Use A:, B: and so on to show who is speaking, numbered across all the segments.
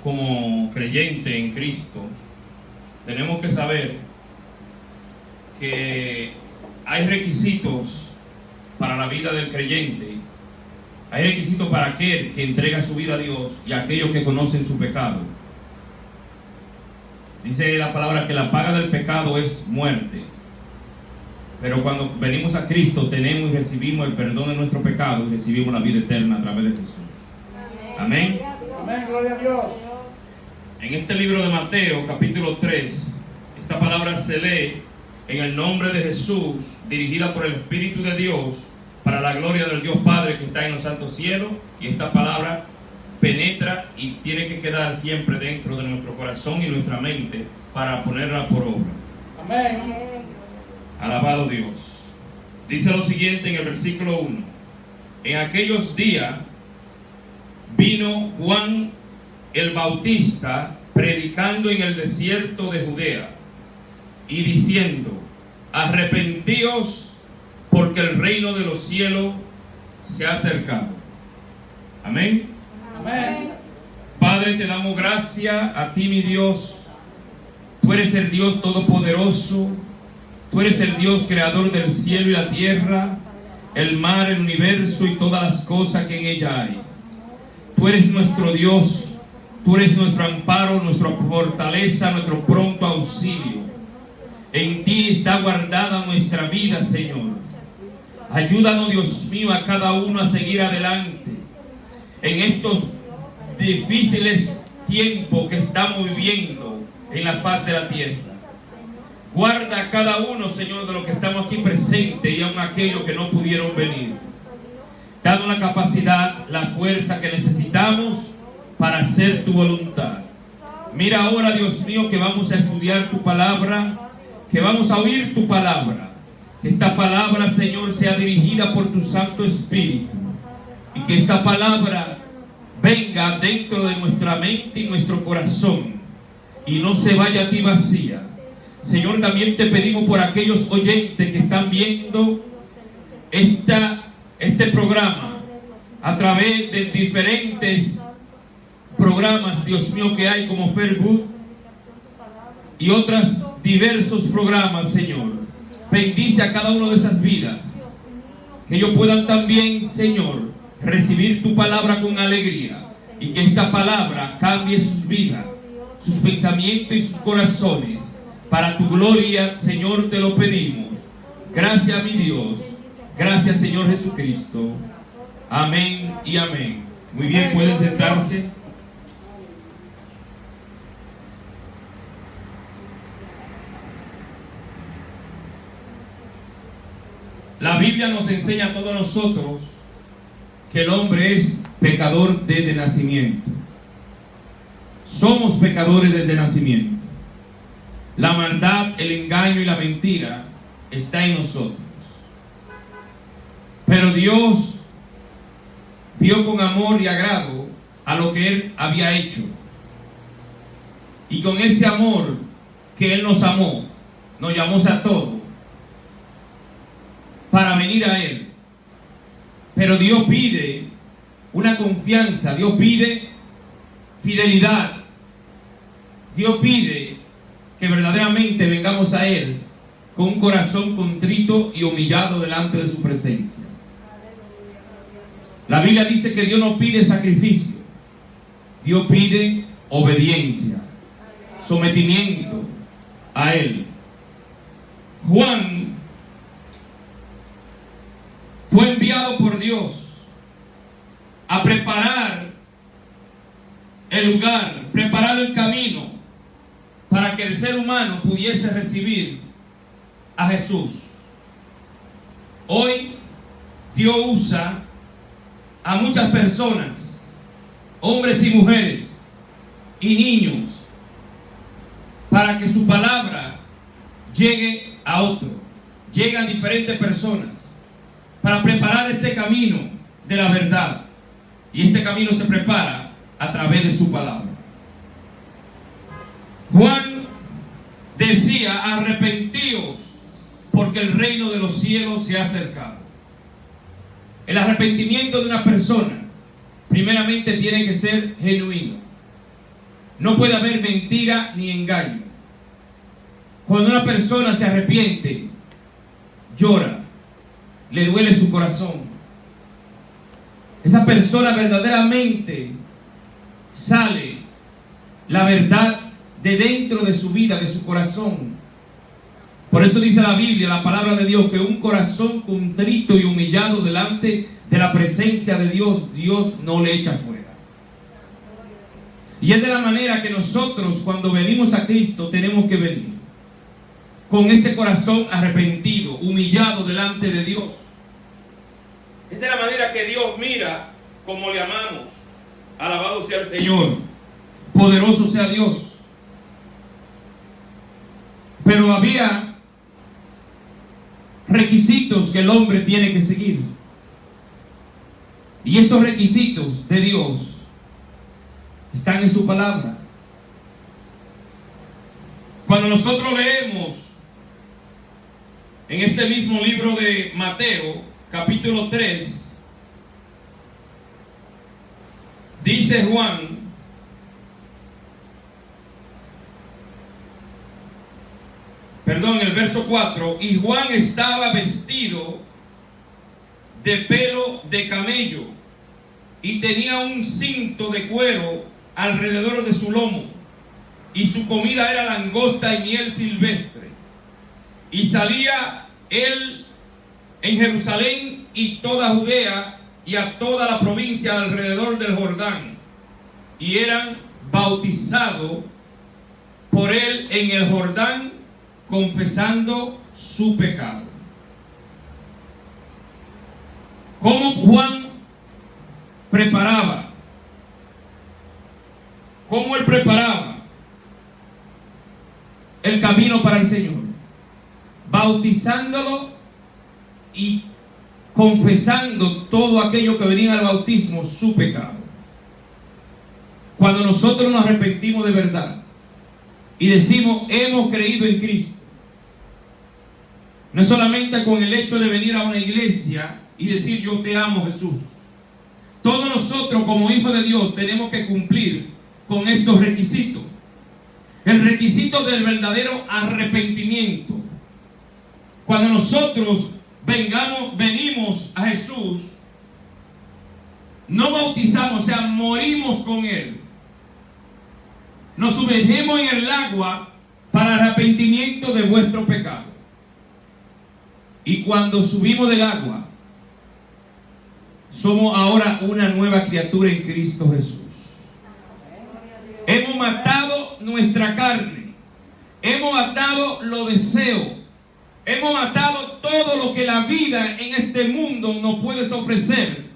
A: como creyente en Cristo, tenemos que saber que hay requisitos para la vida del creyente. Hay requisitos para aquel que entrega su vida a Dios y aquellos que conocen su pecado. Dice la palabra que la paga del pecado es muerte. Pero cuando venimos a Cristo tenemos y recibimos el perdón de nuestro pecado y recibimos la vida eterna a través de Jesús. Amén.
B: Amén, gloria a Dios.
A: En este libro de Mateo, capítulo 3, esta palabra se lee en el nombre de Jesús, dirigida por el Espíritu de Dios, para la gloria del Dios Padre que está en los santos cielos, y esta palabra penetra y tiene que quedar siempre dentro de nuestro corazón y nuestra mente para ponerla por obra.
B: Amén.
A: Alabado Dios. Dice lo siguiente en el versículo 1: en aquellos días vino Juan el Bautista predicando en el desierto de Judea y diciendo: arrepentíos, porque el reino de los cielos se ha acercado. Amén.
B: Amén.
A: Padre, te damos gracias a ti, mi Dios. Tú eres el Dios todopoderoso. Tú eres el Dios creador del cielo y la tierra, el mar, el universo y todas las cosas que en ella hay. Tú eres nuestro Dios. Tú eres nuestro amparo, nuestra fortaleza, nuestro pronto auxilio. En ti está guardada nuestra vida, Señor. Ayúdanos, Dios mío, a cada uno a seguir adelante en estos difíciles tiempos que estamos viviendo en la faz de la tierra. Guarda a cada uno, Señor, de los que estamos aquí presentes y aun aquellos que no pudieron venir. Danos la capacidad, la fuerza que necesitamos para hacer tu voluntad. Mira ahora, Dios mío, que vamos a estudiar tu palabra, que vamos a oír tu palabra. Que esta palabra, Señor, sea dirigida por tu Santo Espíritu. Y que esta palabra venga dentro de nuestra mente y nuestro corazón y no se vaya a ti vacía. Señor, también te pedimos por aquellos oyentes que están viendo este programa a través de diferentes programas, Dios mío, que hay como Facebook y otros diversos programas, Señor. Bendice a cada uno de esas vidas, que ellos puedan también, Señor, recibir tu palabra con alegría y que esta palabra cambie sus vidas, sus pensamientos y sus corazones. Para tu gloria, Señor, te lo pedimos. Gracias, mi Dios. Gracias, Señor Jesucristo. Amén y amén. Muy bien, pueden sentarse. La Biblia nos enseña a todos nosotros que el hombre es pecador desde nacimiento. Somos pecadores desde nacimiento. La maldad, el engaño y la mentira está en nosotros. Pero Dios vio con amor y agrado a lo que Él había hecho. Y con ese amor que Él nos amó, nos llamó a todos para venir a Él. Pero Dios pide una confianza, Dios pide fidelidad, Dios pide que verdaderamente vengamos a Él con un corazón contrito y humillado delante de su presencia. La Biblia dice que Dios no pide sacrificio, Dios pide obediencia, sometimiento a Él. Juan fue enviado por Dios a preparar el lugar, preparar el camino para que el ser humano pudiese recibir a Jesús. Hoy Dios usa a muchas personas, hombres y mujeres y niños, para que su palabra llegue a otro, llegue a diferentes personas, para preparar este camino de la verdad. Y este camino se prepara a través de su palabra. Juan decía: arrepentíos, porque el reino de los cielos se ha acercado. El arrepentimiento de una persona primeramente tiene que ser genuino. no puede haber mentira ni engaño. Cuando una persona se arrepiente, llora, le duele su corazón. Esa persona verdaderamente sale la verdad de dentro de su vida, de su corazón. Por eso dice la Biblia, la palabra de Dios, que un corazón contrito y humillado delante de la presencia de Dios, Dios no le echa fuera. Y es de la manera que nosotros, cuando venimos a Cristo, tenemos que venir con ese corazón arrepentido, humillado delante de Dios. Es de la manera que Dios mira como le amamos. Alabado sea el Señor, poderoso sea Dios. Pero había requisitos que el hombre tiene que seguir. Y esos requisitos de Dios están en su palabra. Cuando nosotros leemos en este mismo libro de Mateo, capítulo 3, dice Juan, el verso 4, y Juan estaba vestido de pelo de camello y tenía un cinto de cuero alrededor de su lomo, y su comida era langosta y miel silvestre. Y salía él en Jerusalén y toda Judea y a toda la provincia alrededor del Jordán, y eran bautizados por él en el Jordán, confesando su pecado. ¿Cómo Juan preparaba? ¿Cómo él preparaba el camino para el Señor? Bautizándolo y confesando todo aquello que venía al bautismo, su pecado. Cuando nosotros nos arrepentimos de verdad y decimos hemos creído en Cristo, no es solamente con el hecho de venir a una iglesia y decir yo te amo, Jesús. Todos nosotros como hijos de Dios tenemos que cumplir con estos requisitos. El requisito del verdadero arrepentimiento. Cuando nosotros venimos a Jesús, no bautizamos, o sea, morimos con Él. Nos sumergimos en el agua para arrepentimiento de vuestro pecado. Y cuando subimos del agua, somos ahora una nueva criatura en Cristo Jesús. Hemos matado nuestra carne. Hemos matado los deseos. Hemos matado todo lo que la vida en este mundo nos puede ofrecer,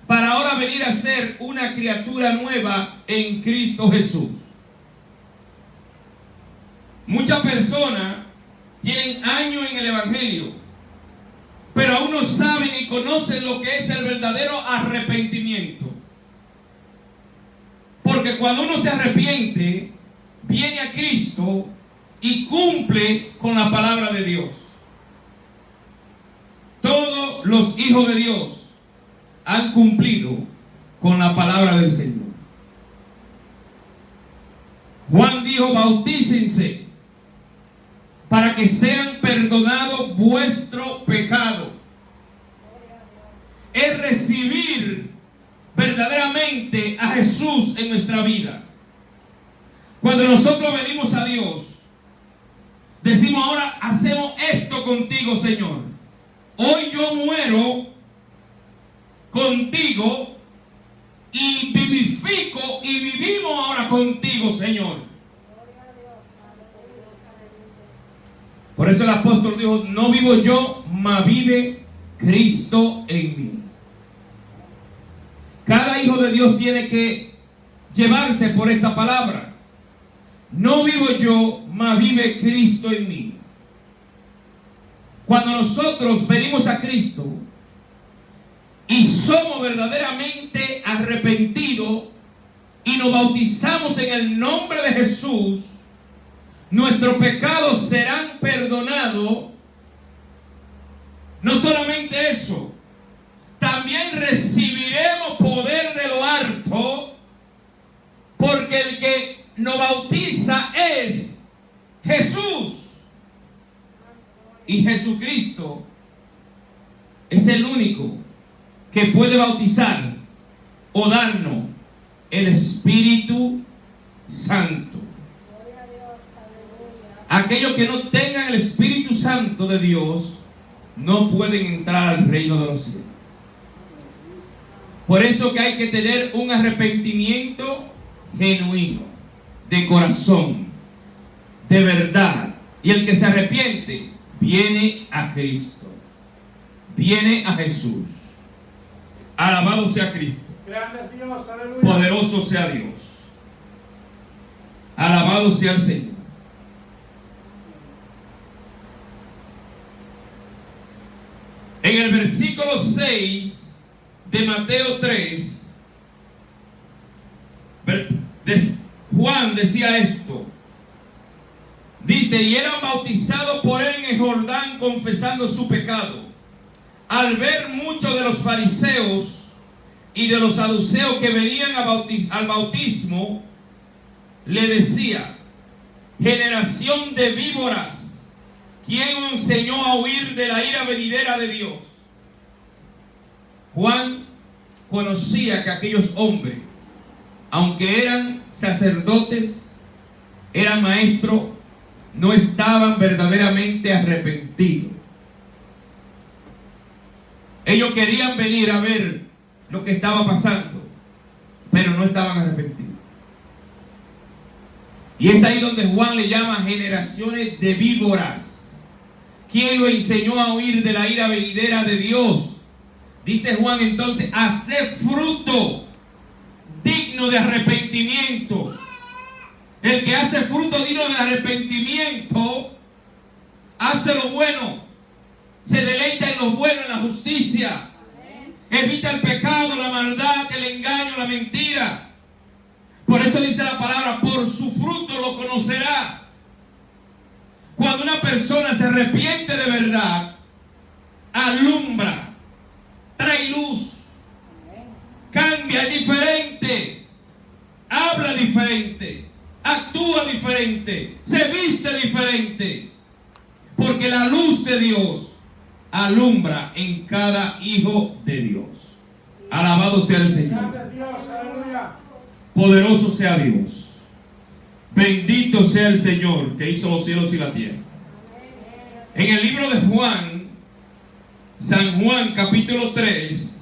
A: para ahora venir a ser una criatura nueva en Cristo Jesús. Muchas personas tienen años en el Evangelio, pero aún no saben y conocen lo que es el verdadero arrepentimiento. Porque cuando uno se arrepiente, viene a Cristo y cumple con la palabra de Dios. Todos los hijos de Dios han cumplido con la palabra del Señor. Juan dijo, bautícense para que sean perdonados vuestro pecado. Es recibir verdaderamente a Jesús en nuestra vida. Cuando nosotros venimos a Dios, decimos ahora hacemos esto contigo, Señor. Hoy yo muero contigo y vivifico y vivimos ahora contigo, Señor. Por eso el apóstol dijo, no vivo yo, mas vive Cristo en mí. Cada hijo de Dios tiene que llevarse por esta palabra. No vivo yo, mas vive Cristo en mí. Cuando nosotros venimos a Cristo y somos verdaderamente arrepentidos y nos bautizamos en el nombre de Jesús, nuestros pecados serán perdonados. No solamente eso, también recibiremos poder de lo alto, porque Porque el que nos bautiza es Jesús. Y Jesucristo es el único que puede bautizar o darnos el Espíritu Santo. Aquellos que no tengan el Espíritu Santo de Dios no pueden entrar al reino de los cielos. Por eso que hay que tener un arrepentimiento genuino, de corazón, de verdad. Y el que se arrepiente viene a Cristo, viene a Jesús. Alabado sea Cristo.
B: Grande es Dios, aleluya.
A: Poderoso sea Dios. Alabado sea el Señor. En el versículo 6 de Mateo 3, Juan decía esto. Dice, y eran bautizados por él en el Jordán confesando su pecado. Al ver muchos de los fariseos y de los saduceos que venían al bautismo, le decía, generación de víboras, ¿quién os enseñó a huir de la ira venidera de Dios? Juan conocía que aquellos hombres, aunque eran sacerdotes, eran maestros, no estaban verdaderamente arrepentidos. Ellos querían venir a ver lo que estaba pasando, pero no estaban arrepentidos. Y es ahí donde Juan le llama generaciones de víboras. ¿Quién lo enseñó a huir de la ira venidera de Dios? Dice Juan entonces, hacer fruto digno de arrepentimiento. El que hace fruto digno de arrepentimiento hace lo bueno, se deleita en lo bueno, en la justicia, evita el pecado, la maldad, el engaño, la mentira. Por eso dice la palabra, por su fruto lo conocerá. Cuando una persona se arrepiente de verdad, alumbra, trae luz, cambia, es diferente, habla diferente, actúa diferente, se viste diferente, porque la luz de Dios alumbra en cada hijo de Dios. Alabado sea el Señor.
B: Grande es Dios, aleluya.
A: Poderoso sea Dios. Bendito sea el Señor que hizo los cielos y la tierra. En el libro de Juan, San Juan capítulo 3,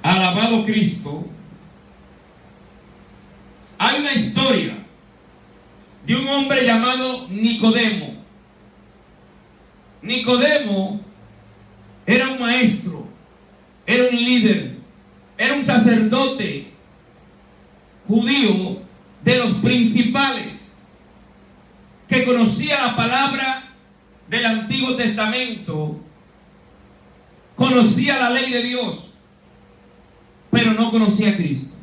A: alabado Cristo, hay una historia de un hombre llamado Nicodemo. Nicodemo era un maestro, era un líder, era un sacerdote judío de los principales, que conocía la palabra del Antiguo Testamento, conocía la ley de Dios, pero no conocía a Cristo.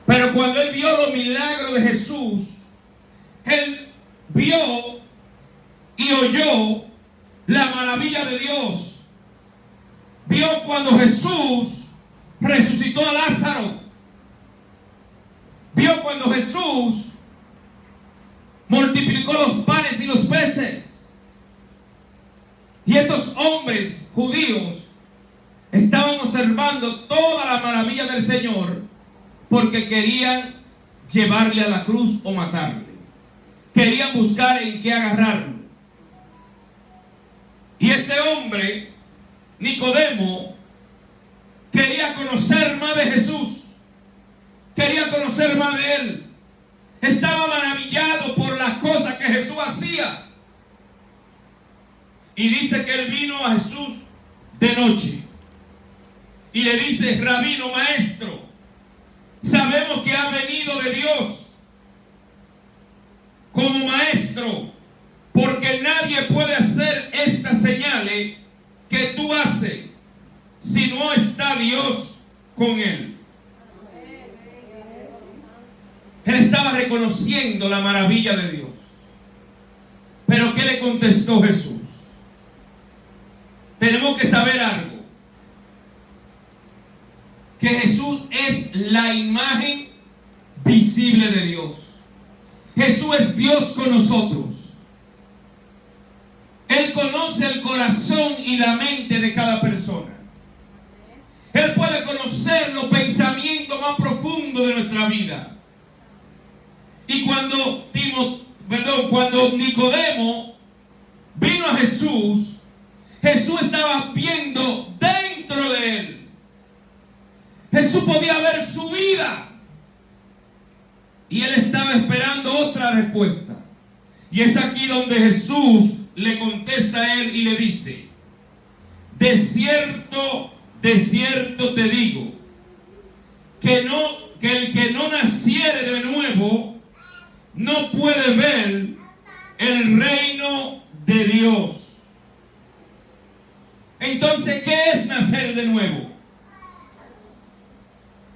A: Pero cuando él vio los milagros de Jesús, él vio y oyó la maravilla de Dios. Vio cuando Jesús resucitó a Lázaro. Vio cuando Jesús multiplicó los panes y los peces. Y estos hombres judíos estaban observando toda la maravilla del Señor, porque querían llevarle a la cruz o matarle. Querían buscar en qué agarrarlo. Y este hombre, Nicodemo, quería conocer más de Jesús. Quería conocer más de él. Estaba maravillado por las cosas que Jesús hacía. Y dice que él vino a Jesús de noche. Y le dice, rabino, maestro, sabemos que ha venido de Dios como maestro, porque nadie puede hacer estas señales que tú haces si no está Dios con él. Él estaba reconociendo la maravilla de Dios. Pero ¿qué le contestó Jesús? Tenemos que saber algo. Que Jesús es la imagen visible de Dios. Jesús es Dios con nosotros. Él conoce el corazón y la mente de cada persona. Él puede conocer los pensamientos más profundos de nuestra vida. Y cuando Nicodemo vino a Jesús, Jesús estaba viendo dentro de él. Jesús podía ver su vida. Y él estaba esperando otra respuesta. Y es aquí donde Jesús le contesta a él y le dice: de cierto te digo, que el que no naciere de nuevo no puede ver el reino de Dios. Entonces, ¿qué es nacer de nuevo?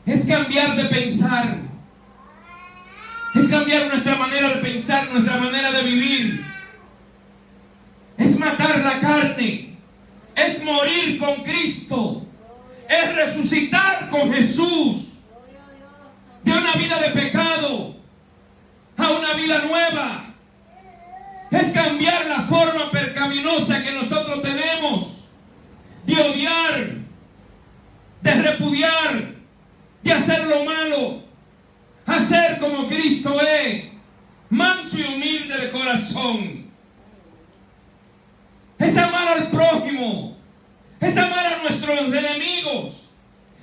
A: Es cambiar de pensar. Es cambiar nuestra manera de pensar, nuestra manera de vivir. Es matar la carne. Es morir con Cristo. Es resucitar con Jesús. De una vida de pecado a una vida nueva. Es cambiar la forma pecaminosa que nosotros tenemos. De odiar. De repudiar. De hacer lo malo. Hacer como Cristo es. Manso y humilde de corazón. Es amar al prójimo. Es amar a nuestros enemigos.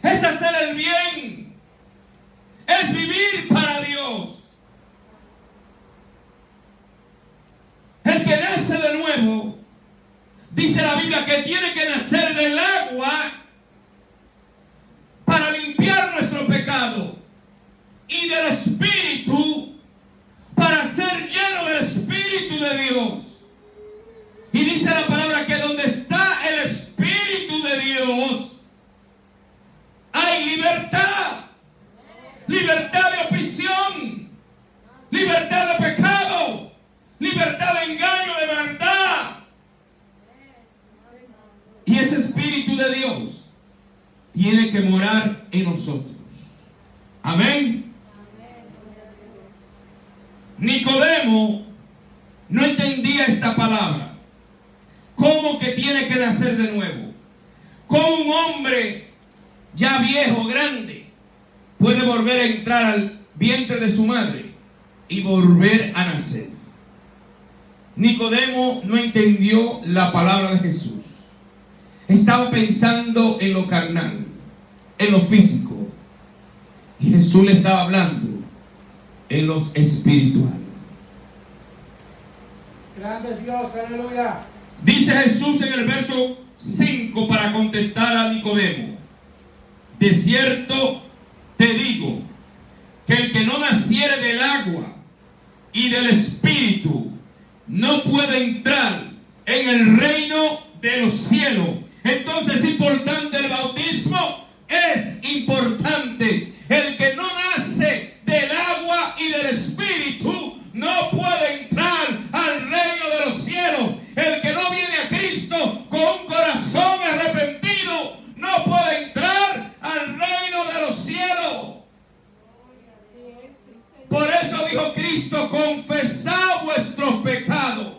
A: Es hacer el bien. Es vivir para Dios. El que nace de nuevo, dice la Biblia, que tiene que nacer del agua para limpiar nuestro pecado, y del Espíritu para ser lleno del Espíritu de Dios. Y dice la palabra que donde está el Espíritu de Dios hay libertad. Libertad de opresión. Libertad de pecado. Libertad de engaño, de maldad. Y ese Espíritu de Dios tiene que morar en nosotros. Amén. Nicodemo no entendía esta palabra. ¿Cómo que tiene que nacer de nuevo? ¿Cómo un hombre ya viejo, grande, puede volver a entrar al vientre de su madre y volver a nacer? Nicodemo no entendió la palabra de Jesús. Estaba pensando en lo carnal, en lo físico. Y Jesús le estaba hablando en lo espiritual.
B: Grande Dios, aleluya.
A: Dice Jesús en el verso 5 para contestar a Nicodemo: de cierto te digo, que el que no naciere del agua y del Espíritu no puede entrar en el reino de los cielos. Entonces es importante el bautismo, es importante. El que no nace del agua y del Espíritu no puede entrar al reino de los cielos. El que no viene a Cristo con un corazón arrepentido no puede entrar al reino de los cielos. Por eso dijo Cristo: confesad vuestros pecados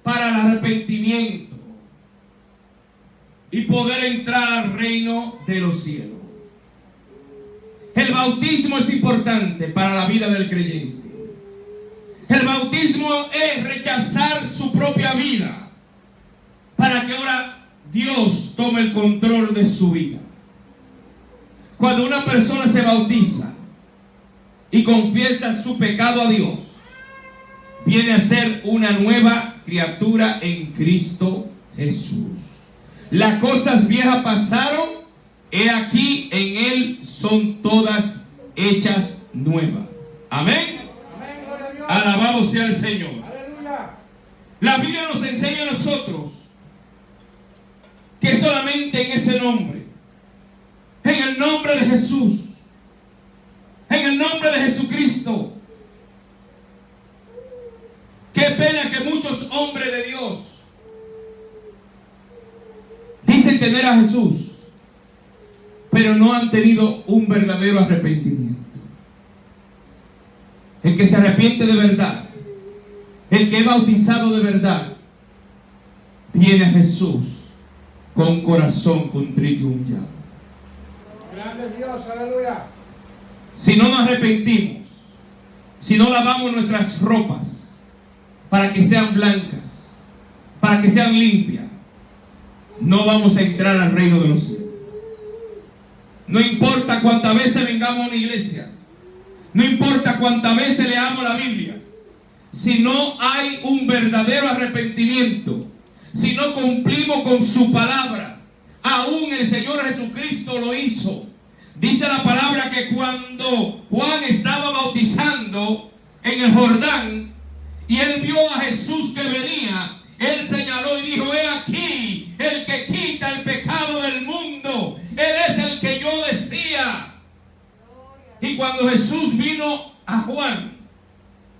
A: para el arrepentimiento y poder entrar al reino de los cielos. El bautismo es importante para la vida del creyente. El bautismo es rechazar su propia vida para que ahora Dios tome el control de su vida. Cuando una persona se bautiza y confiesa su pecado a Dios, viene a ser una nueva criatura en Cristo Jesús. Las cosas viejas pasaron, he aquí en Él son todas hechas nuevas. Amén.
B: Amén, gloria a Dios.
A: Alabado sea el Señor.
B: Aleluya.
A: La Biblia nos enseña a nosotros que solamente en ese nombre, en el nombre de Jesús, en el nombre de Jesucristo. Qué pena que muchos hombres de Dios tener a Jesús, pero no han tenido un verdadero arrepentimiento. El que se arrepiente de verdad, el que es bautizado de verdad, viene a Jesús con corazón contrito y humillado.
B: Grande es Dios, aleluya.
A: Si no nos arrepentimos, si no lavamos nuestras ropas para que sean blancas, para que sean limpias, no vamos a entrar al reino de los cielos. No importa cuántas veces vengamos a una iglesia, no importa cuántas veces leamos la Biblia, si no hay un verdadero arrepentimiento, si no cumplimos con su palabra, aún el Señor Jesucristo lo hizo. Dice la palabra que cuando Juan estaba bautizando en el Jordán y él vio a Jesús que venía, él señaló y dijo: he aquí el que quita el pecado del mundo, él es el que yo decía. Y cuando Jesús vino a Juan,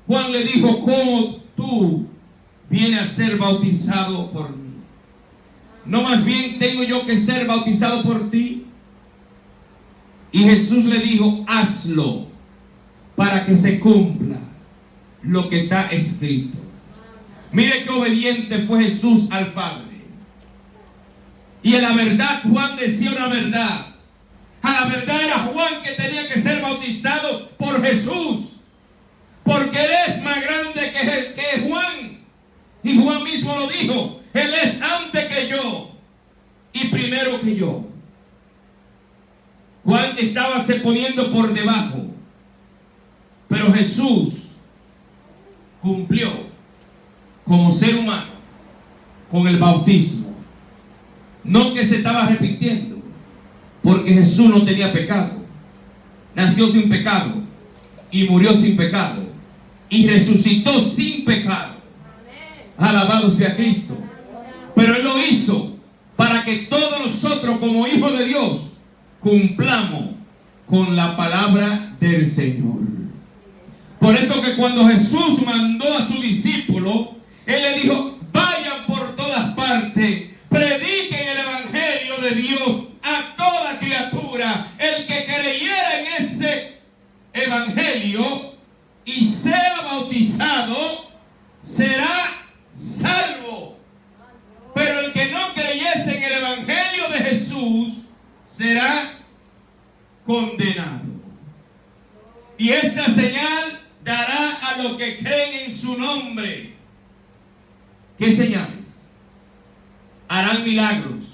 A: Juan le dijo: ¿cómo tú vienes a ser bautizado por mí? ¿No más bien tengo yo que ser bautizado por ti? Y Jesús le dijo: hazlo para que se cumpla lo que está escrito. Mire qué obediente fue Jesús al Padre. Y en la verdad Juan decía una verdad. A la verdad era Juan que tenía que ser bautizado por Jesús, porque él es más grande que Juan. Y Juan mismo lo dijo: él es antes que yo y primero que yo. Juan estaba se poniendo por debajo, pero Jesús cumplió como ser humano con el bautismo. No que se estaba arrepintiendo, porque Jesús no tenía pecado. Nació sin pecado y murió sin pecado y resucitó sin pecado. Alabado sea Cristo. Pero Él lo hizo para que todos nosotros, como hijos de Dios, cumplamos con la palabra del Señor. Por eso que cuando Jesús mandó a sus discípulos, Él le dijo: vayan por todas partes, prediquen el evangelio de Dios a toda criatura. El que creyera en ese evangelio y sea bautizado será salvo, pero el que no creyese en el evangelio de Jesús será condenado. Y esta señal dará a los que creen en su nombre. ¿Qué señales? Harán milagros,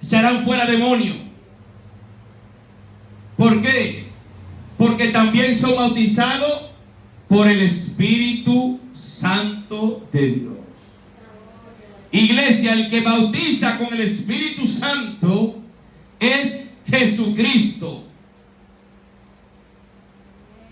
A: echarán fuera demonios. ¿Por qué? Porque también son bautizados por el Espíritu Santo de Dios. Iglesia, el que bautiza con el Espíritu Santo es Jesucristo.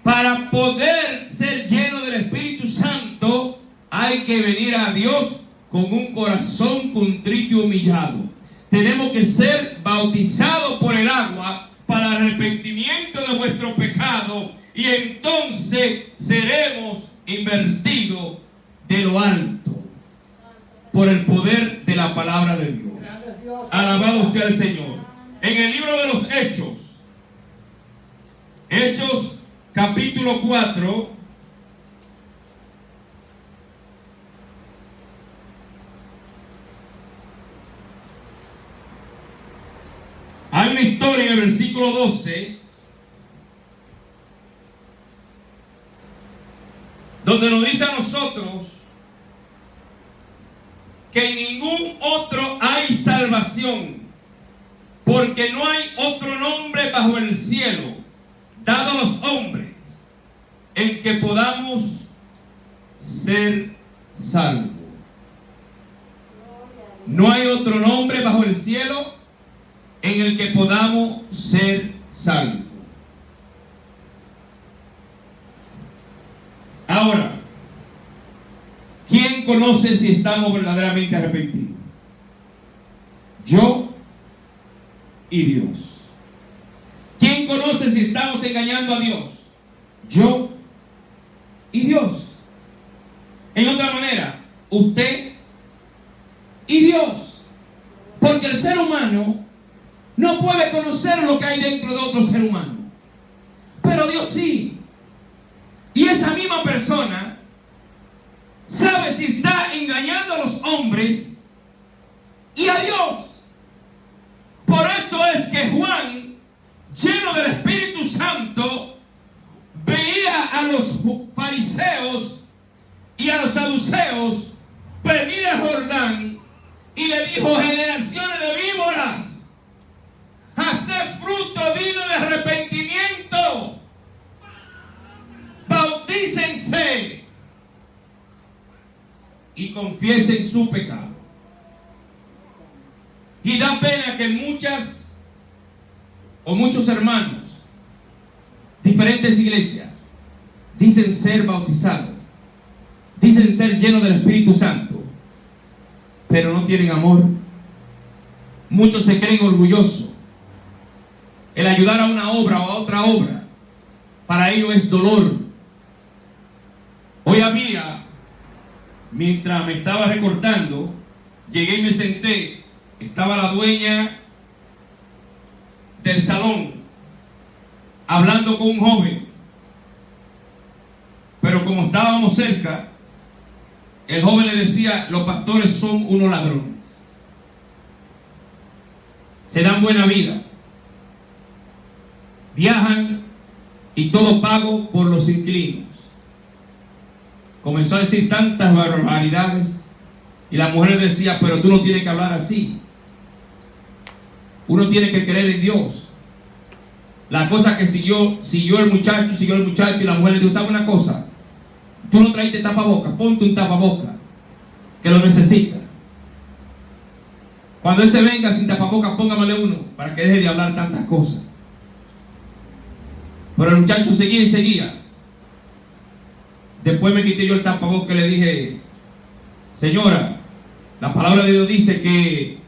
A: Para poder ser lleno del Espíritu Santo hay que venir a Dios con un corazón contrito y humillado. Tenemos que ser bautizados por el agua para arrepentimiento de vuestro pecado, y entonces seremos invertidos de lo alto por el poder de la palabra de Dios. Alabado sea el Señor. En el libro de los Hechos capítulo 4, hay una historia en el versículo 12 donde nos dice a nosotros que en ningún otro hay salvación, porque no hay otro nombre bajo el cielo dado a los hombres en que podamos ser salvos. No hay otro nombre bajo el cielo en el que podamos ser salvos. Ahora, ¿quién conoce si estamos verdaderamente arrepentidos? Yo y Dios. ¿Quién conoce si estamos engañando a Dios? Yo y Dios. En otra manera, usted y Dios. Porque el ser humano no puede conocer lo que hay dentro de otro ser humano. Pero Dios sí. Y esa misma persona sabe si está engañando a los hombres y a Dios. Por eso es que Juan, lleno del Espíritu Santo, veía a los fariseos y a los saduceos venir a Jordán y le dijo: generaciones de víboras, haced fruto digno de arrepentimiento, bautícense y confiesen su pecado. Y da pena que muchos hermanos, diferentes iglesias, dicen ser bautizados, dicen ser llenos del Espíritu Santo, pero no tienen amor. Muchos se creen orgullosos. El ayudar a una obra o a otra obra, para ellos es dolor. Hoy mientras me estaba recortando, llegué y me senté. Estaba la dueña del salón hablando con un joven, pero como estábamos cerca, el joven le decía: los pastores son unos ladrones, se dan buena vida, viajan y todo pago por los inquilinos. Comenzó a decir tantas barbaridades y la mujer decía: pero tú no tienes que hablar así, uno tiene que creer en Dios. La cosa que siguió el muchacho y la mujer le dijo: ¿sabe una cosa? Tú no traiste tapabocas, ponte un tapabocas, que lo necesita. Cuando él se venga sin tapabocas, póngamele uno, para que deje de hablar tantas cosas. Pero el muchacho seguía y seguía. Después me quité yo el tapabocas y le dije: señora, la palabra de Dios dice que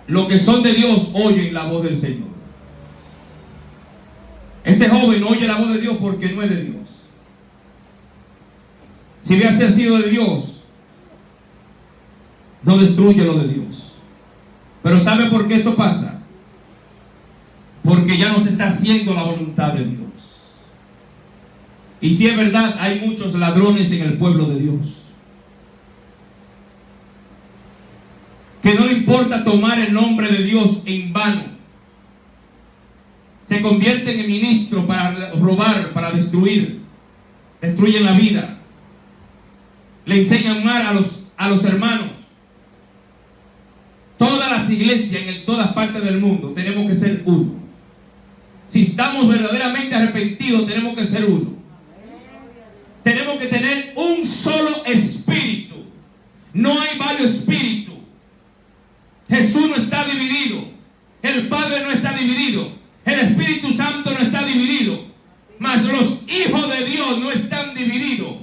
A: los que son de Dios oyen la voz del Señor. Ese joven no oye la voz de Dios porque no es de Dios. Si hubiese sido de Dios, no destruye lo de Dios. Pero ¿sabe por qué esto pasa? Porque ya no se está haciendo la voluntad de Dios. Y si es verdad, hay muchos ladrones en el pueblo de Dios, que no le importa tomar el nombre de Dios en vano. Se convierten en ministros para robar, para destruir. Destruyen la vida. Le enseñan mal a los hermanos. Todas las iglesias en todas partes del mundo tenemos que ser uno. Si estamos verdaderamente arrepentidos, tenemos que ser uno. Tenemos que tener un solo espíritu. No hay varios espíritus. Jesús no está dividido. El Padre no está dividido. El Espíritu Santo no está dividido. Mas los hijos de Dios no están divididos.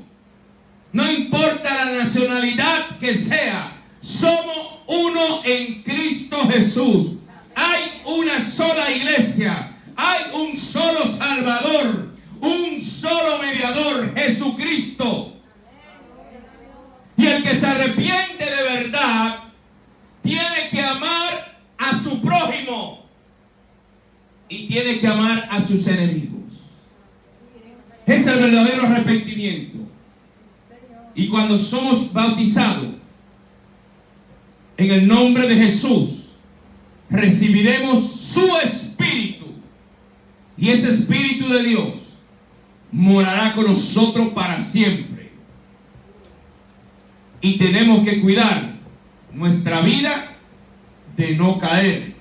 A: No importa la nacionalidad que sea, somos uno en Cristo Jesús. Hay una sola iglesia. Hay un solo Salvador. Un solo mediador, Jesucristo. Y el que se arrepiente de verdad tiene que amar a su prójimo y tiene que amar a sus enemigos. Es el verdadero arrepentimiento. Y cuando somos bautizados en el nombre de Jesús, recibiremos su Espíritu. Y ese Espíritu de Dios morará con nosotros para siempre. Y tenemos que cuidar nuestra vida de no caer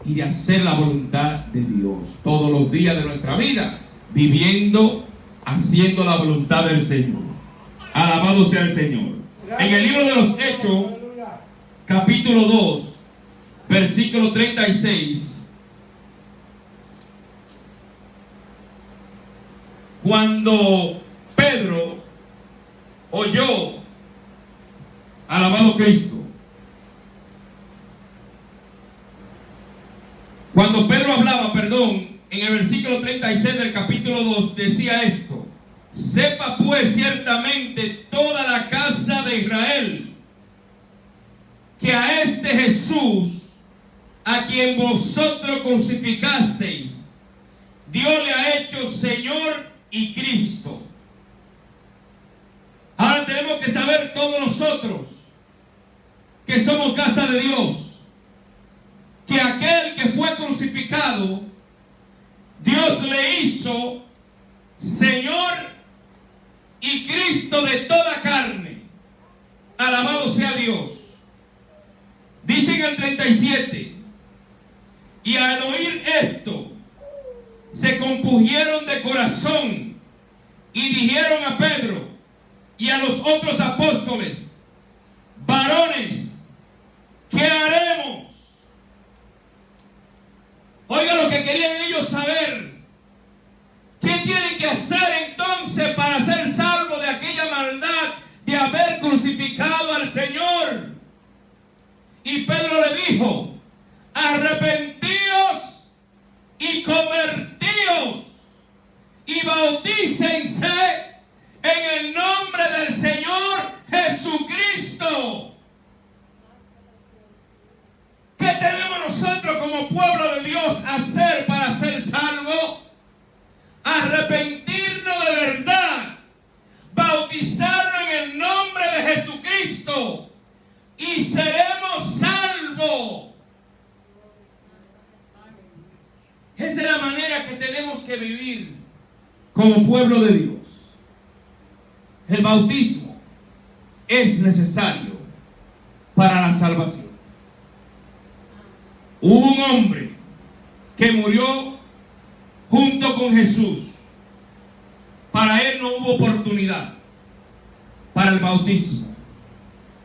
A: y de hacer la voluntad de Dios todos los días de nuestra vida, viviendo, haciendo la voluntad del Señor. Alabado sea el Señor. En el libro de los Hechos, capítulo 2, versículo 36, cuando Pedro oyó, alabado Cristo, cuando Pedro hablaba, en el versículo 36 del capítulo 2 decía esto: sepa pues ciertamente toda la casa de Israel que a este este Jesús, a quien vosotros crucificasteis, Dios le ha hecho Señor y Cristo. Ahora tenemos que saber todos nosotros que somos casa de Dios, que aquel que fue crucificado, Dios le hizo Señor y Cristo de toda carne. Alabado sea Dios. Dice en el 37, y al oír esto, se compungieron de corazón y dijeron a Pedro y a los otros apóstoles: varones, ¿qué haremos? Oiga lo que querían ellos saber. ¿Qué tienen que hacer entonces para ser salvos de aquella maldad de haber crucificado al Señor? Y Pedro le dijo: arrepentíos y convertíos y bautícense en el nombre del Señor Jesucristo. ¿Qué tenemos nosotros como pueblo de Dios hacer para ser salvos? Arrepentirnos de verdad, bautizarnos en el nombre de Jesucristo y seremos salvos. Esa es la manera que tenemos que vivir como pueblo de Dios. El bautismo es necesario para la salvación. Hubo un hombre que murió junto con Jesús. Para él no hubo oportunidad para el bautismo.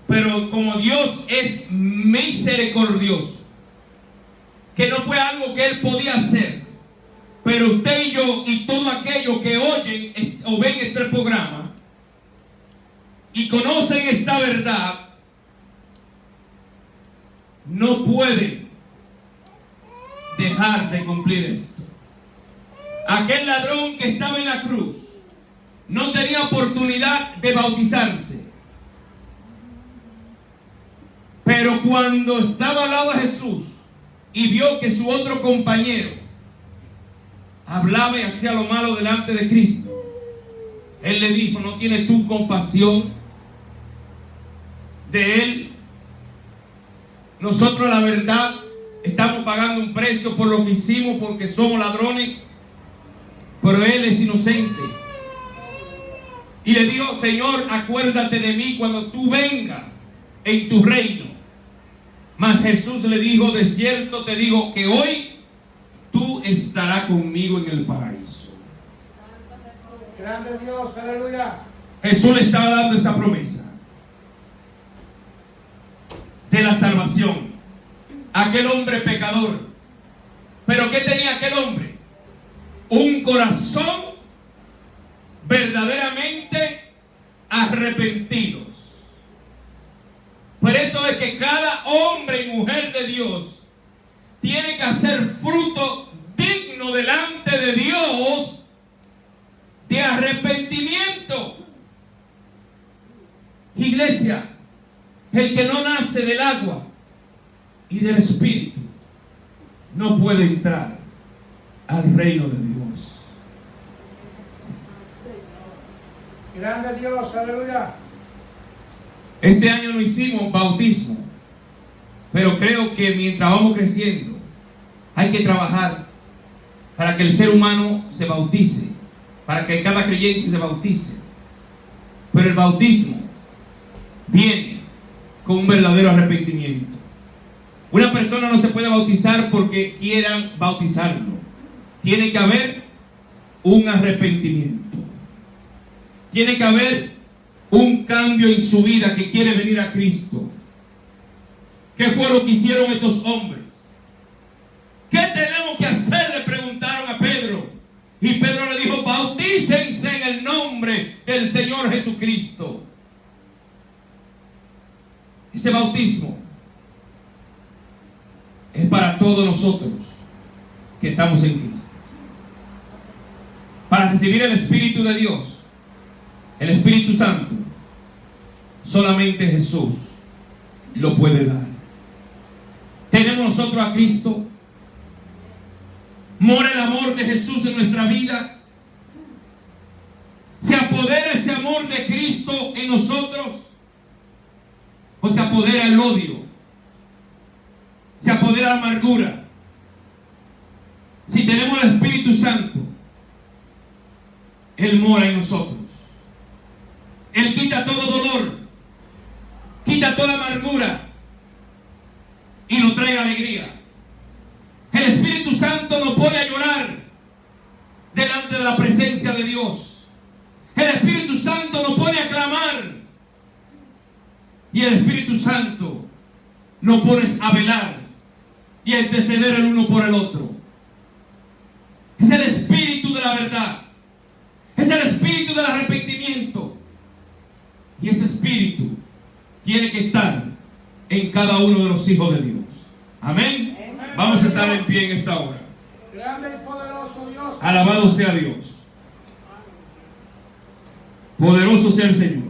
A: Pero como Dios es misericordioso, que no fue algo que él podía hacer, pero usted y yo y todo aquello que oyen o ven este programa y conocen esta verdad, no pueden dejar de cumplir esto. Aquel ladrón que estaba en la cruz no tenía oportunidad de bautizarse, pero cuando estaba al lado de Jesús y vio que su otro compañero hablaba y hacía lo malo delante de Cristo, él le dijo: ¿no tienes tú compasión de él? Nosotros, la verdad, estamos pagando un precio por lo que hicimos, porque somos ladrones, pero él es inocente. Y le dijo: Señor, acuérdate de mí cuando tú vengas en tu reino. Mas Jesús le dijo: de cierto te digo que hoy tú estarás conmigo en el paraíso.
B: Grande Dios, aleluya.
A: Jesús le estaba dando esa promesa de la salvación a aquel hombre pecador. Pero ¿qué tenía aquel hombre? Un corazón verdaderamente arrepentidos. Por eso es que cada hombre y mujer de Dios tiene que hacer fruto digno delante de Dios de arrepentimiento. Iglesia, el que no nace del agua y del Espíritu no puede entrar al reino de Dios.
B: Grande Dios, aleluya.
A: Este año no hicimos bautismo, pero creo que mientras vamos creciendo hay que trabajar para que el ser humano se bautice, para que cada creyente se bautice. Pero el bautismo viene con un verdadero arrepentimiento. Una persona no se puede bautizar porque quieran bautizarlo. Tiene que haber un arrepentimiento. Tiene que haber un cambio en su vida, que quiere venir a Cristo. ¿Qué fue lo que hicieron estos hombres? ¿Qué tenemos que hacer?, le preguntaron a Pedro. Y Pedro le dijo: bautícense en el nombre del Señor Jesucristo. Ese bautismo es para todos nosotros que estamos en Cristo. Para recibir el Espíritu de Dios, el Espíritu Santo, solamente Jesús lo puede dar. nosotros a Cristo, mora el amor de Jesús en nuestra vida, se apodera ese amor de Cristo en nosotros, o se apodera el odio, se apodera la amargura. Si tenemos el Espíritu Santo, Él mora en nosotros. Él quita todo dolor, quita toda amargura y nos trae alegría. El Espíritu Santo nos pone a llorar delante de la presencia de Dios. El Espíritu Santo nos pone a clamar. Y el Espíritu Santo nos pone a velar y a interceder el uno por el otro. Es el Espíritu de la verdad. Es el Espíritu del arrepentimiento. Y ese Espíritu tiene que estar en cada uno de los hijos de Dios. Amén. Vamos a estar en pie en esta hora.
B: Grande y poderoso Dios.
A: Alabado sea Dios. Poderoso sea el Señor.